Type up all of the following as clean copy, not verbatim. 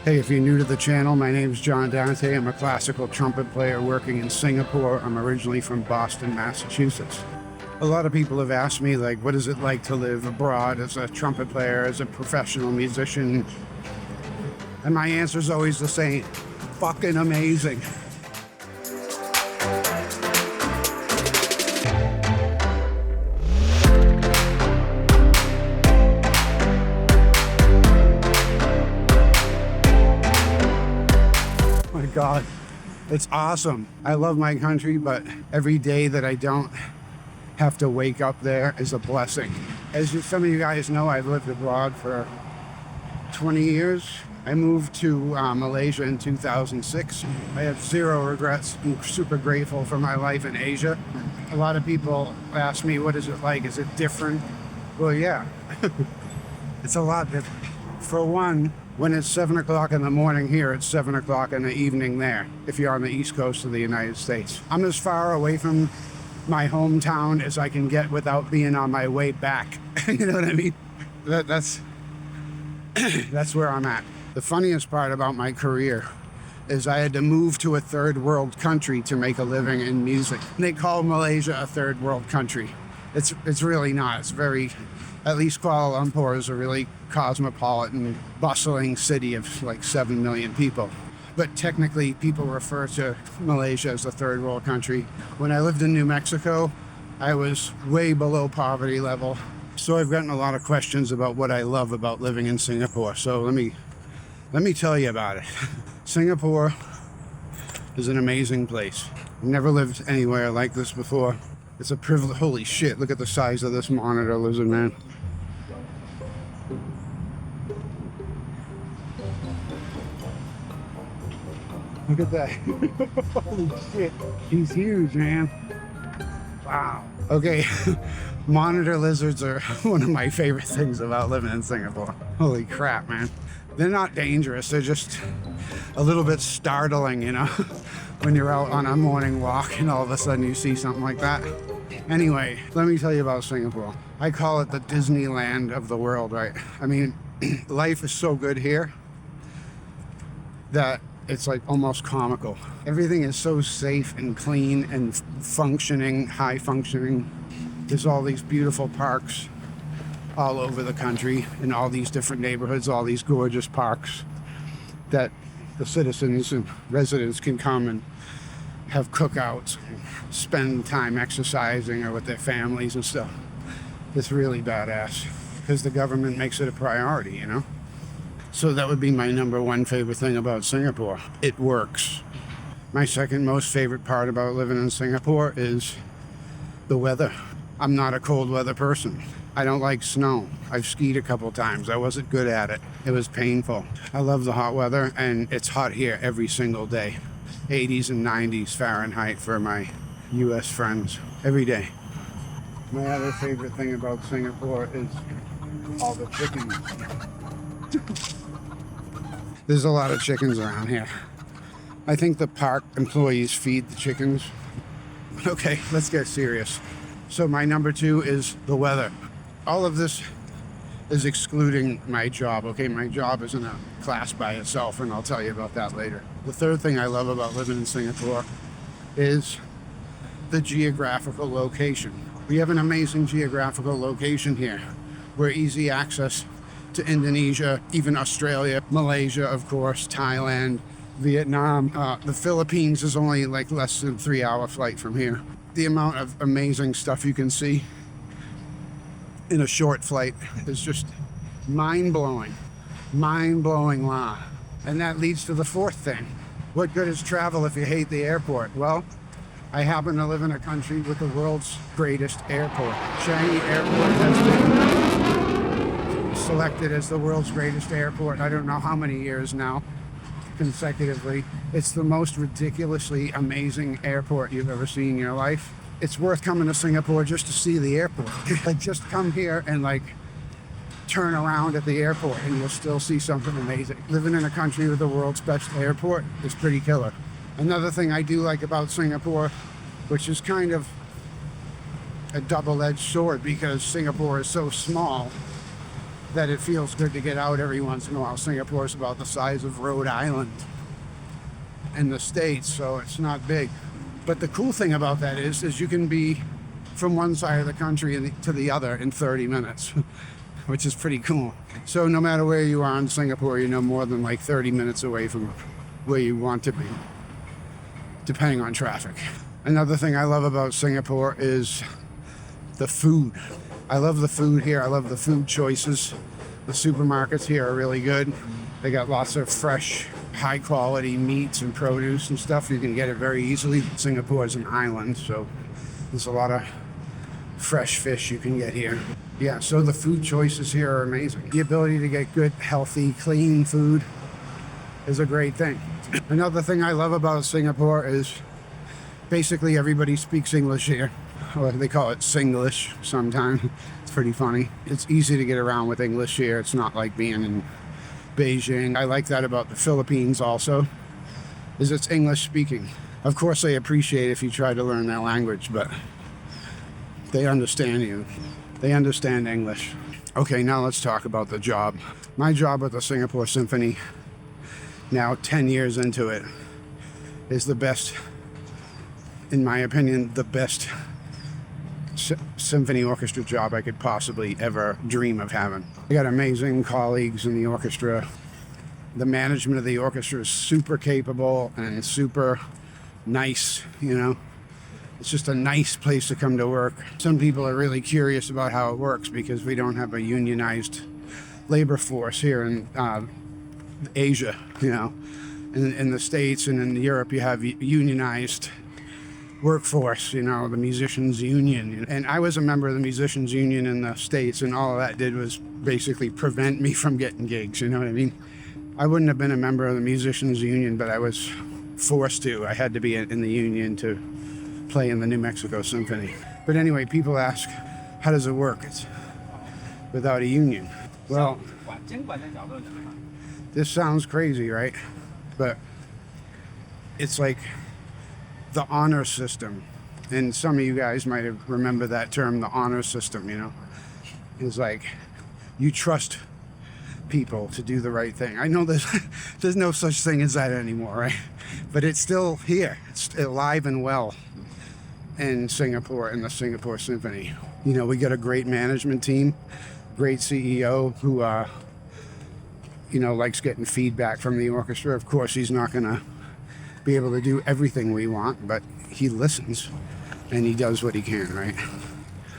Hey, if you're new to the channel, my name is Dante. I'm a classical trumpet player working in Singapore. I'm originally from Boston, Massachusetts. A lot of people have asked me, like, what is it like to live abroad as a trumpet player, as a professional musician? And my answer is always the same: fucking amazing. God, it's awesome. I love my country, but every day that I don't have to wake up there is a blessing. Some of you guys know, I've lived abroad for 20 years. I moved to Malaysia in 2006. I have zero regrets. I'm super grateful for my life in Asia. A lot of people ask me, what is it like? Is it different? Well, yeah, it's a lot different. For one, when it's 7 o'clock in the morning here, it's 7 o'clock in the evening there, if you're on the East Coast of the United States. I'm as far away from my hometown as I can get without being on my way back. You know what I mean? That's where I'm at. The funniest part about my career is I had to move to a third world country to make a living in music. They call Malaysia a third world country. It's really not. It's very, at least Kuala Lumpur is a really cosmopolitan, bustling city of like 7 million people. But technically, people refer to Malaysia as a third world country. When I lived in New Mexico, I was way below poverty level. So I've gotten a lot of questions about what I love about living in Singapore. So let me tell you about it. Singapore is an amazing place. I've never lived anywhere like this before. It's a privilege. Holy shit, look at the size of this monitor lizard, man. Look at that. Holy shit. He's huge, man. Wow. Okay. Monitor lizards are one of my favorite things about living in Singapore. Holy crap, man. They're not dangerous. They're just a little bit startling, you know, when you're out on a morning walk and all of a sudden you see something like that. Anyway, let me tell you about Singapore. I call it the Disneyland of the world, right? I mean, life is so good here that it's like almost comical. Everything is so safe and clean and functioning, high functioning. There's all these beautiful parks all over the country in all these different neighborhoods, all these gorgeous parks that the citizens and residents can come and have cookouts, spend time exercising or with their families and stuff. It's really badass because the government makes it a priority, you know? So that would be my number one favorite thing about Singapore. It works. My second most favorite part about living in Singapore is the weather. I'm not a cold weather person. I don't like snow. I've skied a couple times. I wasn't good at it. It was painful. I love the hot weather, and it's hot here every single day. 80s and 90s Fahrenheit for my US friends every day. My other favorite thing about Singapore is all the chickens. There's a lot of chickens around here. I think the park employees feed the chickens. Okay, let's get serious. So my number two is the weather. All of this is excluding my job, okay? My job is in a class by itself, and I'll tell you about that later. The third thing I love about living in Singapore is the geographical location. We have an amazing geographical location here. We're easy access to Indonesia, even Australia, Malaysia, of course, Thailand, Vietnam. The Philippines is only like less than 3-hour flight from here. The amount of amazing stuff you can see in a short flight is just mind-blowing. Mind-blowing law. And that leads to the fourth thing. What good is travel if you hate the airport? Well, I happen to live in a country with the world's greatest airport. Changi Airport has been selected as the world's greatest airport. I don't know how many years now consecutively. It's the most ridiculously amazing airport you've ever seen in your life. It's worth coming to Singapore just to see the airport. Like, just come here and like turn around at the airport and you'll still see something amazing. Living in a country with the world's best airport is pretty killer. Another thing I do like about Singapore, which is kind of a double-edged sword because Singapore is so small, that it feels good to get out every once in a while. Singapore is about the size of Rhode Island in the States, so it's not big. But the cool thing about that is you can be from one side of the country to the other in 30 minutes, which is pretty cool. So no matter where you are in Singapore, you're no more than like 30 minutes away from where you want to be, depending on traffic. Another thing I love about Singapore is the food. I love the food here. I love the food choices. The supermarkets here are really good. They got lots of fresh, high quality meats and produce and stuff. You can get it very easily. Singapore is an island, so there's a lot of fresh fish you can get here. Yeah, so the food choices here are amazing. The ability to get good, healthy, clean food is a great thing. Another thing I love about Singapore is basically everybody speaks English here. Or they call it Singlish sometimes. It's pretty funny. It's easy to get around with English here. It's not like being in Beijing. I like that about the Philippines also, is it's English speaking. Of course they appreciate if you try to learn their language, but they understand you. They understand English. Okay, now let's talk about the job. My job with the Singapore Symphony, now 10 years into it, is the best, in my opinion, the best symphony orchestra job I could possibly ever dream of having. I got amazing colleagues in the orchestra. The management of the orchestra is super capable and super nice, you know. It's just a nice place to come to work. Some people are really curious about how it works because we don't have a unionized labor force here in Asia, you know. In the States and in Europe, you have unionized workforce, you know, the musicians union. And I was a member of the musicians union in the States, and all of that did was basically prevent me from getting gigs, you know what I mean? I wouldn't have been a member of the musicians union, but I was forced to. I had to be in the union to play in the New Mexico Symphony. But anyway, people ask, how does it work? It's without a union. Well, this sounds crazy, right? But it's like the honor system, and some of you guys might have remember that term, the honor system, you know. It's like you trust people to do the right thing. I know there's no such thing as that anymore, right? But it's still here. It's alive and well in Singapore, in the Singapore Symphony. You know, we got a great management team, great CEO who, you know, likes getting feedback from the orchestra. Of course, he's not gonna be able to do everything we want, but he listens and he does what he can, right?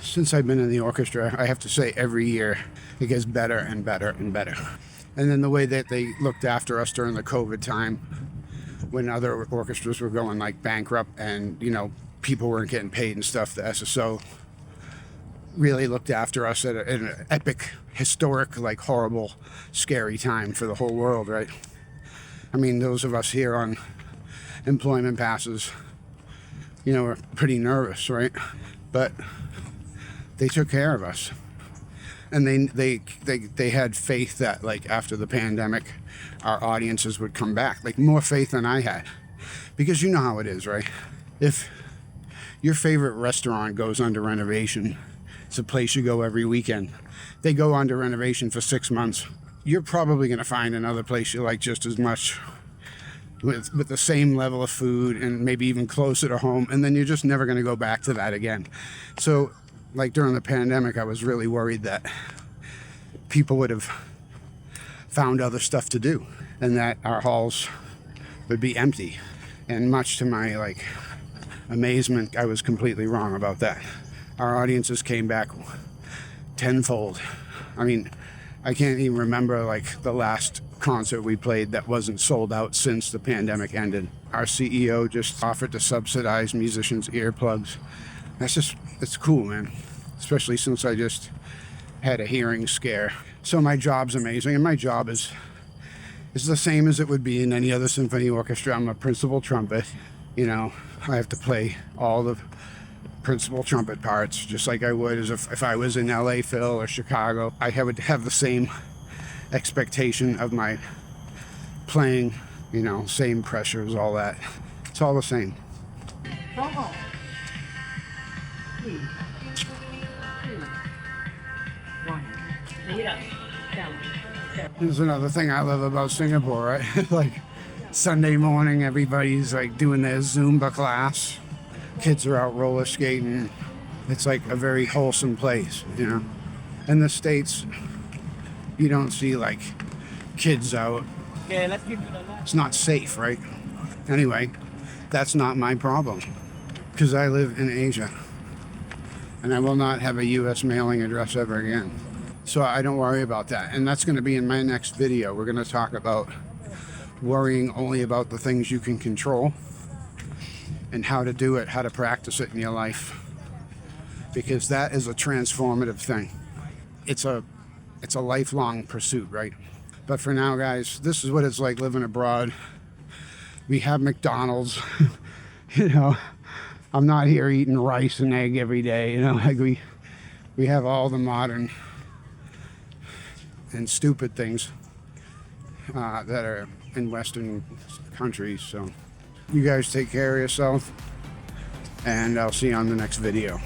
Since I've been in the orchestra, I have to say every year it gets better and better and better. And then the way that they looked after us during the COVID time, when other orchestras were going like bankrupt and, you know, people weren't getting paid and stuff, the SSO really looked after us at an epic, historic, like horrible, scary time for the whole world, right? I mean, those of us here on employment passes, you know, we're pretty nervous, right? But they took care of us, and they had faith that, like, after the pandemic our audiences would come back, like more faith than I had, because you know how it is, right? If your favorite restaurant goes under renovation, it's a place you go every weekend, they go under renovation for 6 months, you're probably going to find another place you like just as much, with the same level of food and maybe even closer to home, and then you're just never going to go back to that again. So, like during the pandemic, I was really worried that people would have found other stuff to do and that our halls would be empty. And much to my, like, amazement, I was completely wrong about that. Our audiences came back tenfold. I mean, I can't even remember, like, the last concert we played that wasn't sold out since the pandemic ended. Our CEO just offered to subsidize musicians' earplugs. It's cool, man. Especially since I just had a hearing scare. So my job's amazing, and my job is the same as it would be in any other symphony orchestra. I'm a principal trumpet. You know, I have to play all the principal trumpet parts, just like I would as if I was in LA Phil or Chicago. I would have the same expectation of my playing, you know, same pressures, all that. It's all the same. There's another thing I love about Singapore, right? Like Sunday morning, everybody's like doing their Zumba class. Kids are out roller skating. It's like a very wholesome place, you know? In the States, you don't see like kids out. Okay, let's give you the last. It's not safe, right? Anyway, that's not my problem because I live in Asia and I will not have a US mailing address ever again. So I don't worry about that. And that's going to be in my next video. We're going to talk about worrying only about the things you can control and how to do it, how to practice it in your life. Because that is a transformative thing. It's a lifelong pursuit, right? But for now, guys, this is what it's like living abroad. We have McDonald's, you know. I'm not here eating rice and egg every day, you know. Like we have all the modern and stupid things that are in Western countries. So you guys take care of yourself, and I'll see you on the next video.